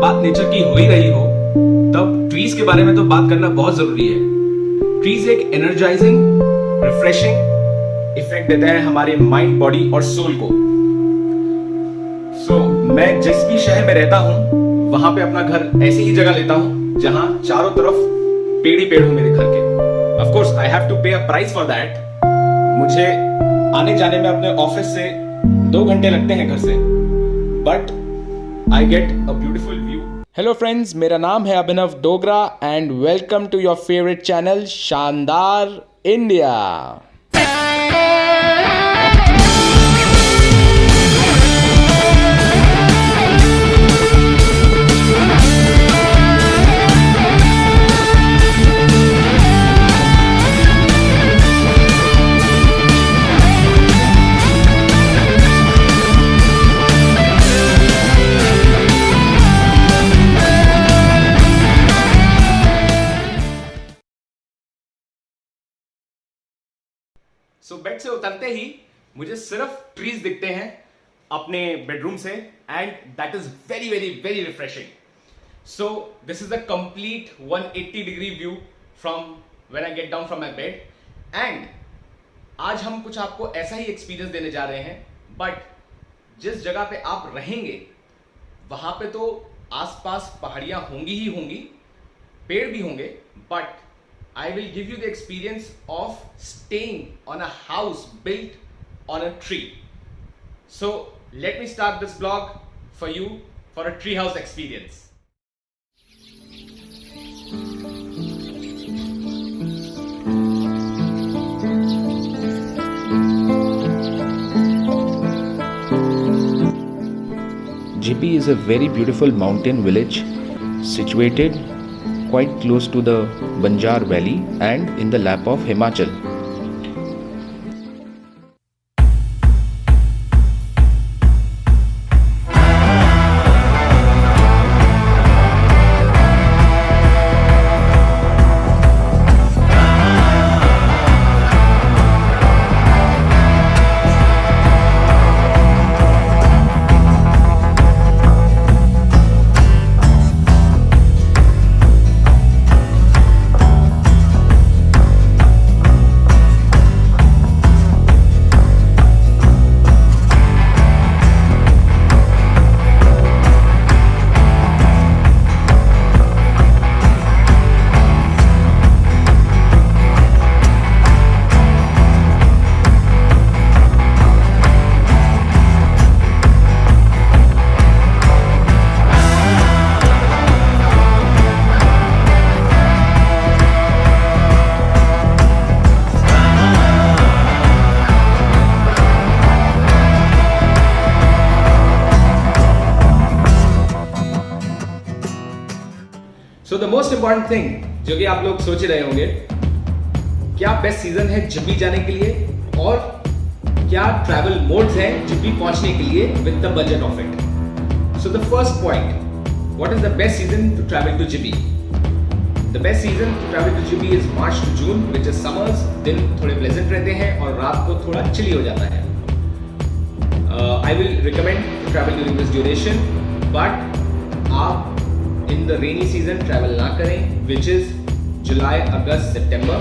बात नेचर की हो ही रही हो तब ट्रीज के बारे में तो बात करना बहुत जरूरी है। ट्रीज एक एनर्जाइजिंग, रिफ्रेशिंग इफेक्ट देते हैं हमारे माइंड, बॉडी और सोल को। मैं जिस भी शहर में रहता हूँ वहां पे अपना घर ऐसी ही जगह लेता हूँ जहां चारों तरफ पेड़ ही पेड़ हो मेरे घर के। Of course I have to pay a price for that. मुझे आने जाने में अपने ऑफिस से 2 घंटे लगते हैं घर से, but I get a beautiful view. Hello friends, मेरा नाम है Abhinav Dogra and welcome to your favourite channel Shandaar India. Bed से उतरते ही मुझे सिर्फ ट्रीज दिखते हैं अपने बेडरूम से, and that is very very very refreshing. So this is a complete 180 degree view from when I get down from my bed. And आज हम कुछ आपको ऐसा ही एक्सपीरियंस देने जा रहे हैं, बट जिस जगह पे आप रहेंगे वहां पे तो आसपास पहाड़ियां होंगी ही होंगी, पेड़ भी होंगे, but I will give you the experience of staying on a house built on a tree. So let me start this vlog for you for a tree house experience. Jibbi is a very beautiful mountain village situated quite close to the Banjar Valley and in the lap of Himachal. So the most important thing जो कि आप लोग सोच रहे होंगे, क्या best season है Jibby जाने के लिए और क्या ट्रैवल मोड्स हैं जिब्बी पहुंचने के लिए with the budget of it. So the first point, what is the best season to travel to Jibhi? The best season to travel to Jibhi is March to June, which is summers. दिन थोड़े pleasant रहते हैं और रात को थोड़ा chilli हो जाता है। I will recommend to travel during this duration, but आप in the rainy season travel ना करें, विच इज जुलाई, अगस्त, सितंबर।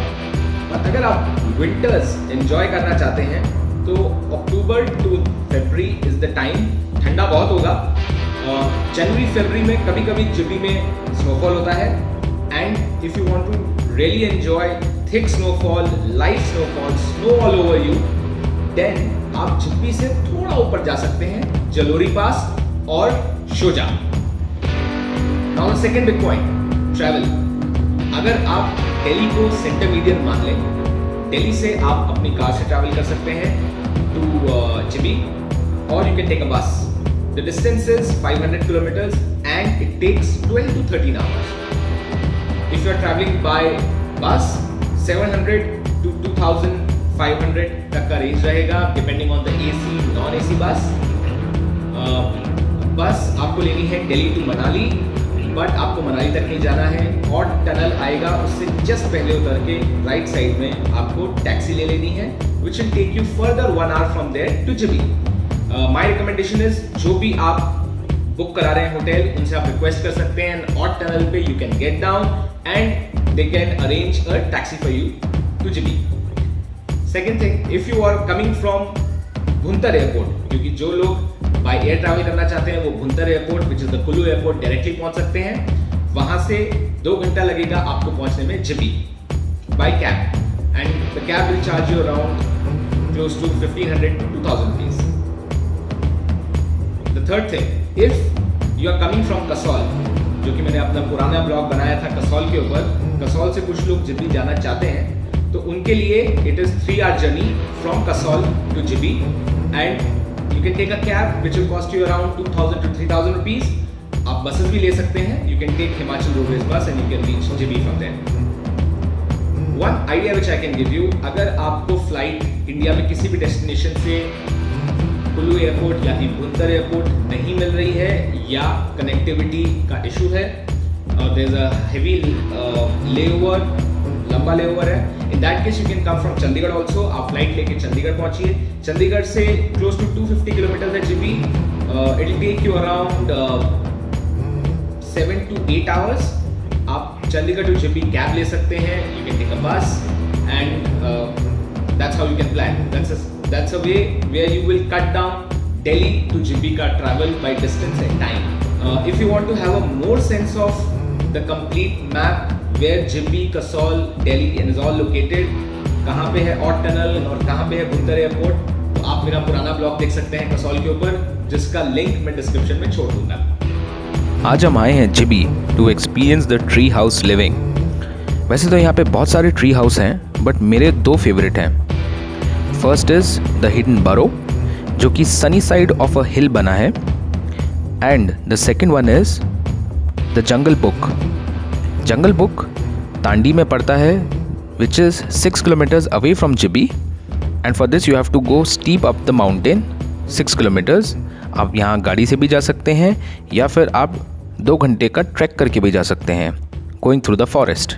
और अगर आप विंटर्स एंजॉय करना चाहते हैं तो October to February is the time. ठंडा बहुत होगा। जनवरी फरवरी में कभी कभी जिब्बी में स्नोफॉल होता है, and if you want to really enjoy thick snowfall, light snowfall, snow all over you, then आप जिब्बी से थोड़ा ऊपर जा सकते हैं, जलोरी पास और शोजा। Now the second big point, travel. अगर आप दिल्ली को सेंटर मीडियन मान लें, दिल्ली से आप अपनी कार से ट्रैवल कर सकते हैं टू जिब्बी, और यू कैन टेक अ बस। The distance is 500 kilometers and it takes 12 to 13 hours. If you are traveling by bus, 700 to 2500 तक का रेंज रहेगा, depending on the AC, non AC बस। बस आपको लेनी है दिल्ली टू मनाली, बट आपको मनाली तक नहीं जाना है, और टनल आएगा उससे जस्ट पहले उतर के राइट साइड में आपको टैक्सी ले लेनी है, which will take you further 1 hour from there to Jibhi. My recommendation is, जो भी आप बुक करा रहे हैं होटल, उनसे आप रिक्वेस्ट कर सकते हैं ऑड टनल पे you can get down and they can arrange a taxi for you to Jibhi. Second thing, if you are coming from Bhuntar airport, क्योंकि जो लोग बाय एयर ट्रैवल करना चाहते हैं वो Bhuntar airport which is the Kullu airport directly पहुंच सकते हैं। वहां से 2 घंटा लगेगा आपको पहुंचने में Jibhi by cab, and the cab will charge you around close to 1500 to 2000 rupees. The third thing, if you are coming from Kasol, जो कि मैंने अपना पुराना ब्लॉग बनाया था कसौल के ऊपर, कसौल से कुछ लोग जिब्बी जाना चाहते हैं, तो उनके लिए it is 3 hour journey from Kasol to Jibhi and you can take a cab which will cost you around 2000 to 3000 rupees. आप बसेस भी ले सकते हैं, you can take Himachal roadways bus and you can reach Jibhi from there. One idea which I can give you, अगर आपको flight India में किसी भी डेस्टिनेशन से कुल्लू एयरपोर्ट या भुंतर एयरपोर्ट नहीं मिल रही है या कनेक्टिविटी का इशू है, there is a heavy layover, लंबा लेओवर है, in that case you can come from Chandigarh also. आप फ्लाइट लेके चंडीगढ़ पहुंचिए. चंडीगढ़ से क्लोज टू 250 किलोमीटर है Jibhi. It will take you around 7 to 8 hours. आप चंडीगढ़ टू जीबी कैब ले सकते हैं, यू कैन टेक अ बस and that's how you can plan. That's a way where you will cut down Delhi to GB ka travel by distance and time. If you want to have a more sense of the complete map where GB, Kasol, Delhi and is all located, कहाँ पे है odd tunnel और कहाँ पे है Bhuntar airport, तो आप मेरा पुराना ब्लॉग देख सकते हैं कसौल के ऊपर, जिसका लिंक मैं डिस्क्रिप्शन में छोड़ दूंगा. आज हम आए हैं Jibhi to experience the tree house living. वैसे तो यहाँ पे बहुत सारे ट्री हाउस हैं, बट मेरे 2 फेवरेट हैं. First is the hidden burrow, जो कि sunny side of a hill बना है, and the second one is the jungle book. Jungle book Tandi में पड़ता है, which is 6 kilometres away from Jibhi, and for this you have to go steep up the mountain 6 kilometres. आप यहाँ गाड़ी से भी जा सकते हैं या फिर आप 2 घंटे का ट्रैक करके भी जा सकते हैं, गोइंग थ्रू द फॉरेस्ट.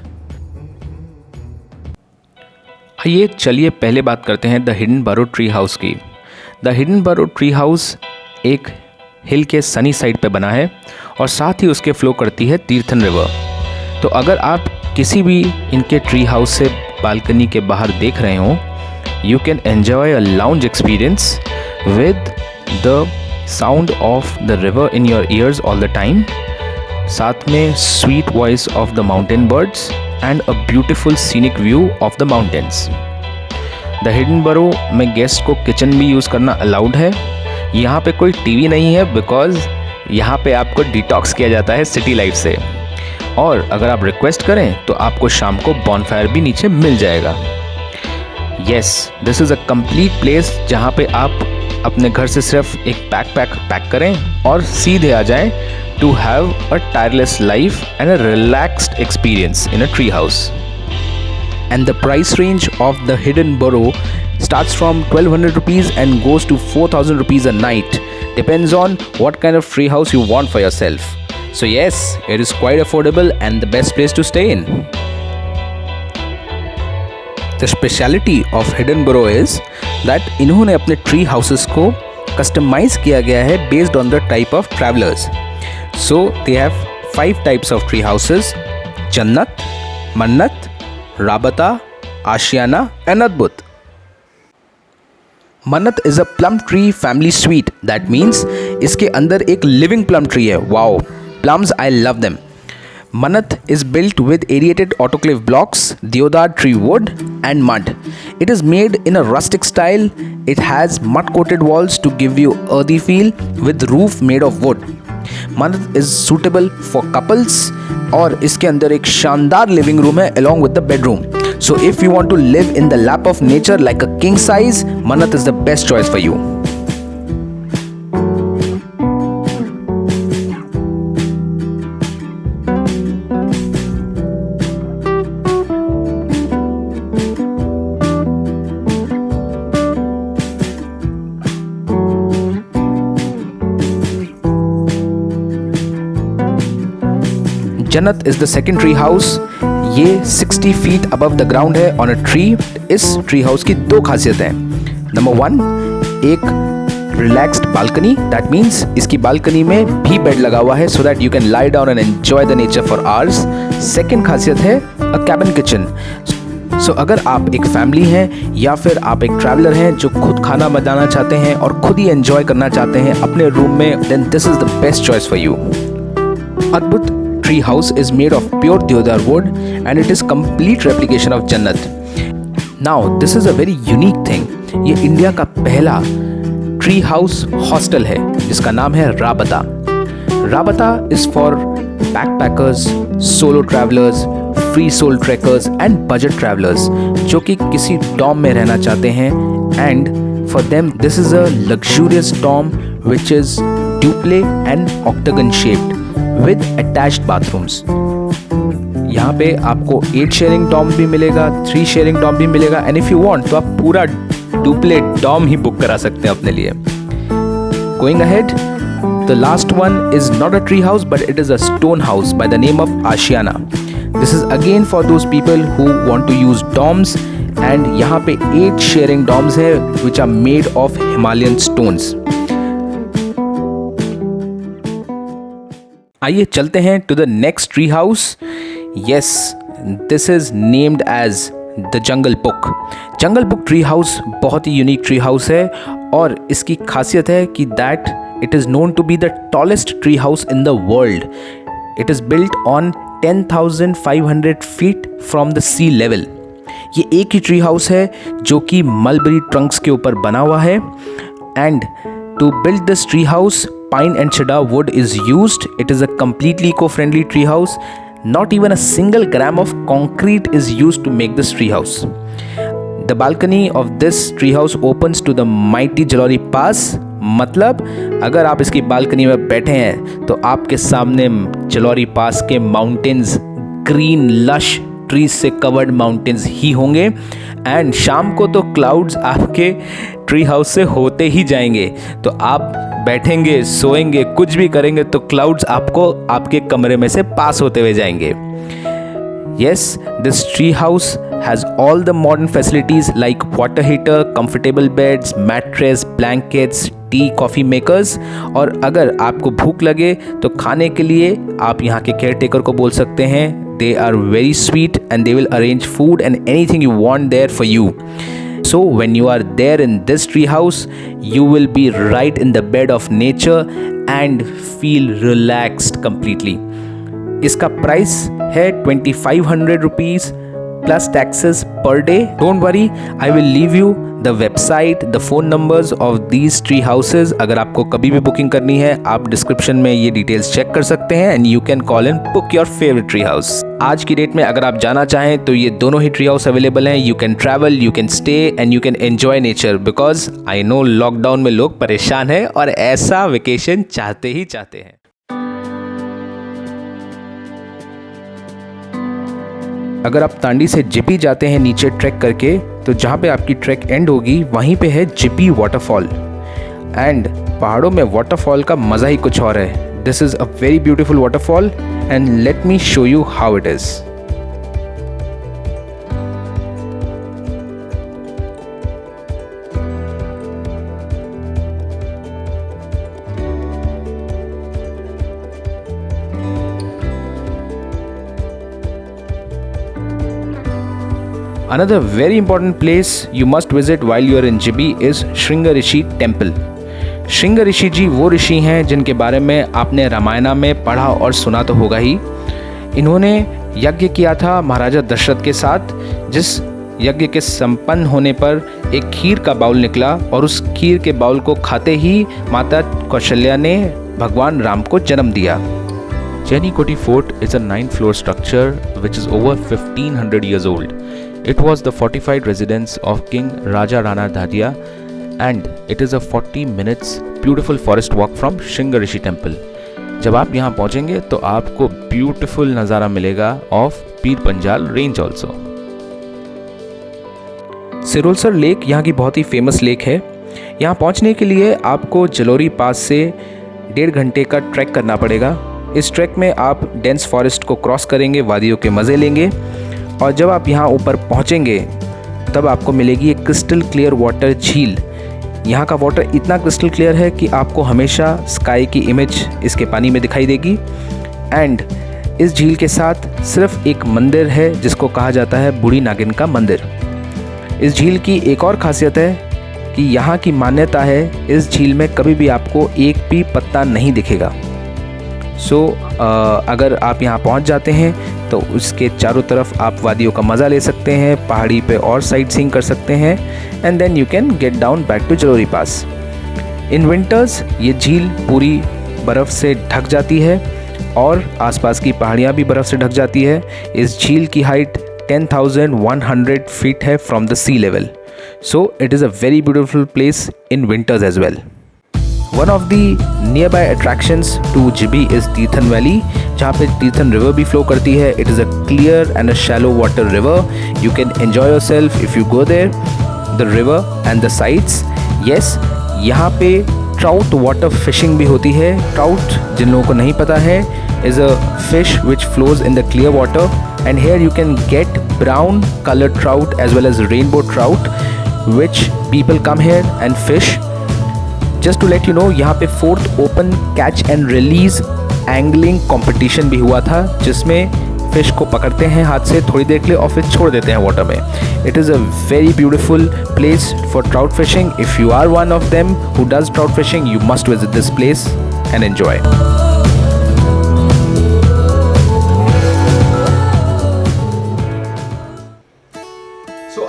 आइए चलिए पहले बात करते हैं द हिडन बरो ट्री हाउस की. द हिडन बरो ट्री हाउस एक हिल के सनी साइड पे बना है और साथ ही उसके फ्लो करती है तीर्थन रिवर. तो अगर आप किसी भी इनके ट्री हाउस से बालकनी के बाहर देख रहे हो, you can enjoy a lounge experience with the sound of the river in your ears all the time, साथ में sweet voice of the mountain birds and a beautiful scenic view of the mountains. The Hidden Burrow में guest को kitchen भी use करना allowed है. यहाँ पे कोई टीवी नहीं है बिकॉज यहाँ पे आपको डिटॉक्स किया जाता है सिटी लाइफ से, और अगर आप रिक्वेस्ट करें तो आपको शाम को बॉनफायर भी नीचे मिल जाएगा. Yes, this is a complete place जहाँ पे आप अपने घर से सिर्फ एक पैक करें और सीधे आ जाएं to have a tireless life and a relaxed experience in a tree house. And the price range of the Hidden Burrow starts from 1200 rupees and goes to 4000 rupees a night. Depends on what kind of tree house you want for yourself. So yes, it is quite affordable and the best place to stay in. The speciality of Hidden Burrow is that इन्होंने अपने tree houses को customize किया गया है based on the type of travelers. So they have 5 types of tree houses: Jannat, Mannat, Rabata, Ashiana and Adbut. Mannat is a plum tree family suite. That means इसके अंदर एक living plum tree है. Wow, plums, I love them. Mannat is built with aerated autoclave blocks, deodar tree wood and mud. It is made in a rustic style. It has mud coated walls to give you earthy feel with roof made of wood. Mannat is suitable for couples और इसके अंदर एक शानदार living room है along with the bedroom. So if you want to live in the lap of nature like a king size, Mannat is the best choice for you. जन्नत is the second tree house. ये 60 feet above the ground है on a tree. इस tree house की 2 खासियत हैं. Number 1, एक relaxed balcony, that means इसकी balcony में भी बेड लगा हुआ है so that you can lie down and enjoy the nature for hours. Second खासियत है अ कैबिन किचन। सो अगर आप एक फैमिली हैं या फिर आप एक ट्रैवलर हैं जो खुद खाना बनाना चाहते हैं और खुद ही एंजॉय करना चाहते हैं अपने रूम में, then this is the best choice for you. Adbhut tree house is made of pure deodar wood and it is complete replication of jannat. Now this is a very unique thing. ये इंडिया का पहला tree house hostel है जिसका नाम है Raabta. Raabta is for backpackers, solo travellers, free soul trekkers and budget travellers जो कि किसी डॉम में रहना चाहते हैं, and for them this is a luxurious dome which is duplex and octagon shaped with attached bathrooms. यहाँ पे आपको 8 शेयरिंग डॉम भी मिलेगा, 3 शेयरिंग डॉम भी मिलेगा, एंड इफ यू वांट तो आप पूरा ड्यूप्ले डॉम ही बुक करा सकते हैं अपने लिए। Going ahead, the last one is not a tree house but it is a stone house by the name of Ashiana. This is again for those people who want to use doms, and यहाँ पे 8 sharing doms है which are made of Himalayan stones. आइए चलते हैं to the next tree house. Yes, this is named as the Jungle Book. Jungle Book tree house बहुत ही unique tree house है और इसकी खासियत है कि that it is known to be the tallest tree house in the world. It is built on 10,500 feet from the sea level. ये एक ही tree house है जो कि मलबरी ट्रंक्स के ऊपर बना हुआ है, and to build this tree house, pine and cedar wood is used. It is a completely eco-friendly tree house. Not even a single gram of concrete is used to make this tree house. The balcony of this tree house opens to the mighty Jalori Pass. मतलब अगर आप इसकी balcony में बैठे हैं तो आपके सामने जलौरी पास के माउंटेन्स, ग्रीन लश ट्रीज से कवर्ड माउंटेन्स ही होंगे, एंड शाम को तो क्लाउड्स आपके ट्री हाउस से होते ही जाएंगे। तो आप बैठेंगे, सोएंगे, कुछ भी करेंगे तो क्लाउड्स आपको आपके कमरे में से पास होते हुए जाएंगे। Yes, this tree house has all the modern facilities like water heater, comfortable beds, mattress, blankets, tea, coffee makers. और अगर आपको भूख लगे तो खाने के लिए आप यहाँ के केयरटेकर को बोल सकते हैं। They are very sweet and they will arrange food and anything you want there for you. So when you are there in this tree house, you will be right in the bed of nature and feel relaxed completely. इसका price है 2500 rupees plus taxes per day. Don't worry, I will leave you the website, the phone numbers of these tree houses. अगर आपको कभी भी booking करनी है आप description में ये डिटेल्स चेक कर सकते हैं and you can call and book your favourite tree house. आज की डेट में अगर आप जाना चाहें तो ये दोनों ही ट्री हाउस अवेलेबल हैं। You can travel, you can stay and you can enjoy nature, because I know lockdown में लोग परेशान हैं और ऐसा वेकेशन चाहते ही चाहते हैं। अगर आप तांडी से जिपी जाते हैं नीचे ट्रैक करके, तो जहाँ पे आपकी ट्रैक एंड होगी वहीं पे है जिपी वाटरफॉल, एंड पहाड़ों में वाटरफॉल का मज़ा ही कुछ और है। This is a very beautiful waterfall and let me show you how it is. Another very important place you must visit while you are in Jibi is Shringarishi Temple. श्रृंगऋषि जी वो ऋषि हैं जिनके बारे में आपने रामायण में पढ़ा और सुना तो होगा ही। इन्होंने यज्ञ किया था महाराजा दशरथ के साथ, जिस यज्ञ के संपन्न होने पर एक खीर का बाउल निकला और उस खीर के बाउल को खाते ही माता कौशल्या ने भगवान राम को जन्म दिया। Chenikoti Fort is a 9-floor structure which is over 1500 years old. It was the fortified residence of King Raja Rana Dadia, and it is a 40 minutes beautiful forest walk from Shringarishi Temple. जब आप यहाँ पहुँचेंगे तो आपको beautiful नज़ारा मिलेगा of Pir Panjal range also. Sirolsar lake यहाँ की बहुत ही फेमस लेक है। यहाँ पहुँचने के लिए आपको जलोरी पास से 1.5 घंटे का ट्रैक करना पड़ेगा। इस ट्रैक में आप डेंस फॉरेस्ट को क्रॉस करेंगे, वादियों के मज़े लेंगे, और जब आप यहाँ ऊपर पहुँचेंगे तब आपको मिलेगी एक क्रिस्टल क्लियर वाटर झील। यहाँ का वाटर इतना क्रिस्टल क्लियर है कि आपको हमेशा स्काई की इमेज इसके पानी में दिखाई देगी। एंड इस झील के साथ सिर्फ एक मंदिर है जिसको कहा जाता है बूढ़ी नागिन का मंदिर। इस झील की एक और खासियत है कि यहाँ की मान्यता है इस झील में कभी भी आपको एक भी पत्ता नहीं दिखेगा। अगर आप यहाँ पहुँच जाते हैं तो उसके चारों तरफ आप वादियों का मज़ा ले सकते हैं, पहाड़ी पे और साइट सीइंग कर सकते हैं, and then you can get down back to Jalori pass. In winters ये झील पूरी बर्फ़ से ढक जाती है और आसपास की पहाड़ियाँ भी बर्फ़ से ढक जाती है। इस झील की हाइट 10,100 फीट है from the sea level. So it is a very beautiful place in winters as well. One of the nearby attractions to Jibi is Tirthan Valley, जहाँ पे तीर्थन रिवर भी फ्लो करती है। It is a clear and a shallow water river. You can enjoy yourself if you go there. The river and the sights. Yes, यहाँ पे trout water fishing भी होती है। ट्राउट, जिन लोगों को नहीं पता है, is a fish which flows in the clear water, and here you can get brown colored trout as well as rainbow trout, which people come here and fish. Just to let you know, यहाँ पे 4th open catch and release angling competition भी हुआ था, जिसमें fish को पकड़ते हैं हाथ से थोड़ी देर के लिए और फिर छोड़ देते हैं वाटर में। It is a very beautiful place for trout fishing. If you are one of them who does trout fishing, you must visit this place and enjoy.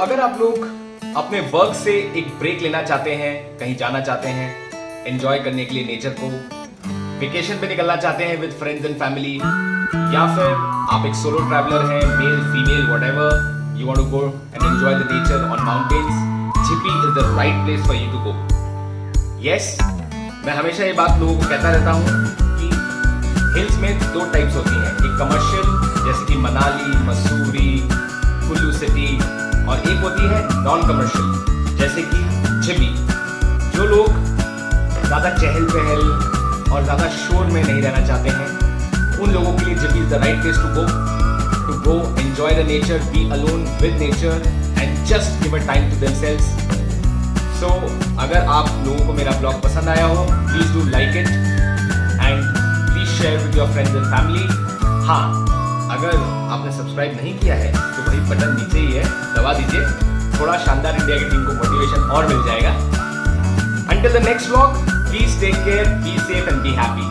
अगर आप लोग अपने वर्क से एक ब्रेक लेना चाहते हैं, कहीं जाना चाहते हैं, एंजॉय करने के लिए नेचर को, वेकेशन पे निकलना चाहते हैं विद फ्रेंड्स एंड फैमिली, या फिर आप एक सोलो ट्रैवलर हैं, male female whatever, you want to go and enjoy the nature on mountains, Jibhi is the right place for you to go. Yes, मैं हमेशा ये बात लोगों को कहता रहता हूँ कि हिल्स में 2 टाइप्स होती हैं, एक कमर्शियल जैसे कि मनाली, मसूरी, कुल्लू सिटी, और एक होती है नॉन कमर्शियल जैसे कि जिबी। जो लोग ज़्यादा चहल पहल और ज़्यादा शोर में नहीं रहना चाहते हैं, उन लोगों के लिए Jibhi is the right place to go enjoy the nature, be alone with nature and just give a time to themselves. So अगर आप लोगों को मेरा ब्लॉग पसंद आया हो, please do like it and please share with your friends and family. हाँ, अगर आपने सब्सक्राइब नहीं किया है तो वही बटन नीचे ही है, दबा दीजिए, थोड़ा शानदार इंडिया की टीम को मोटिवेशन और मिल जाएगा। Until the next vlog, please take care, be safe and be happy.